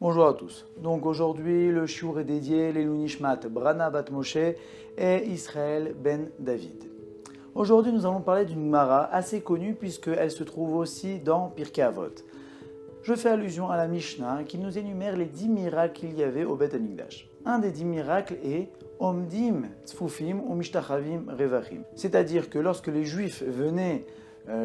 Bonjour à tous. Donc aujourd'hui, le shiur est dédié les Nishmat Brana Bat Moshe et Israël Ben David. Aujourd'hui, nous allons parler d'une Gemara assez connue puisqu'elle se trouve aussi dans Pirkei Avot. Je fais allusion à la Mishnah qui nous énumère les 10 miracles qu'il y avait au Beth Amikdash. Un des 10 miracles est Omdim Tzfufim Umishtachavim Revachim. C'est-à-dire que lorsque les Juifs venaient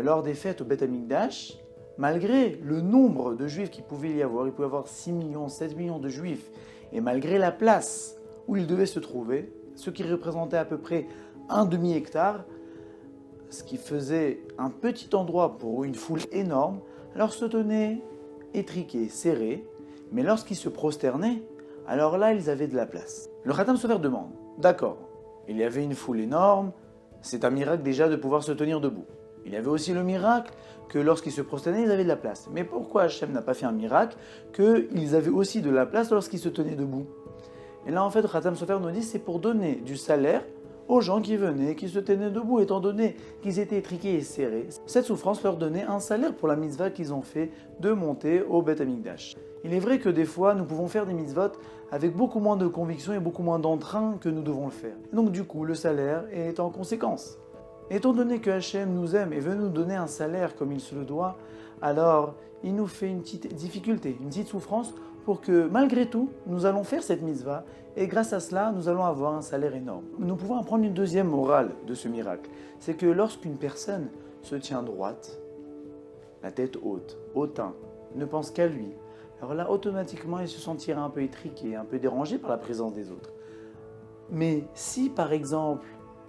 lors des fêtes au Beth Amikdash, malgré le nombre de Juifs qu'il pouvait y avoir, il pouvait y avoir 6 millions, 7 millions de Juifs, et malgré la place où ils devaient se trouver, ce qui représentait à peu près un demi-hectare, ce qui faisait un petit endroit pour une foule énorme, alors se tenaient étriqués, serrés, mais lorsqu'ils se prosternaient, alors là, ils avaient de la place. Le Khatam Sofer demande, d'accord, il y avait une foule énorme, c'est un miracle déjà de pouvoir se tenir debout. Il y avait aussi le miracle que lorsqu'ils se prosternaient, ils avaient de la place. Mais pourquoi Hachem n'a pas fait un miracle qu'ils avaient aussi de la place lorsqu'ils se tenaient debout? Et là, en fait, Khatam Sofer nous dit c'est pour donner du salaire aux gens qui venaient, qui se tenaient debout, étant donné qu'ils étaient étriqués et serrés. Cette souffrance leur donnait un salaire pour la mitzvah qu'ils ont fait de monter au Beth Amikdash. Il est vrai que des fois, nous pouvons faire des mitzvot avec beaucoup moins de conviction et beaucoup moins d'entrain que nous devons le faire. Donc du coup, le salaire est en conséquence. Étant donné que Hachem nous aime et veut nous donner un salaire comme il se le doit, alors il nous fait une petite difficulté, une petite souffrance pour que malgré tout, nous allons faire cette mitzvah et grâce à cela, nous allons avoir un salaire énorme. Nous pouvons apprendre une deuxième morale de ce miracle, c'est que lorsqu'une personne se tient droite, la tête haute, hautain, ne pense qu'à lui, alors là, automatiquement, il se sentira un peu étriqué, un peu dérangé par la présence des autres. Mais si, par exemple,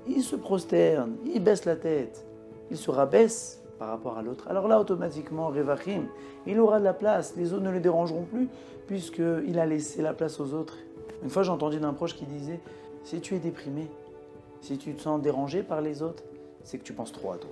il se prosterne, il baisse la tête, il se rabaisse par rapport à l'autre, alors là, automatiquement, Revachim, il aura de la place, les autres ne le dérangeront plus, puisqu'il a laissé la place aux autres. Une fois, j'ai entendu d'un proche qui disait, si tu es déprimé, si tu te sens dérangé par les autres, c'est que tu penses trop à toi.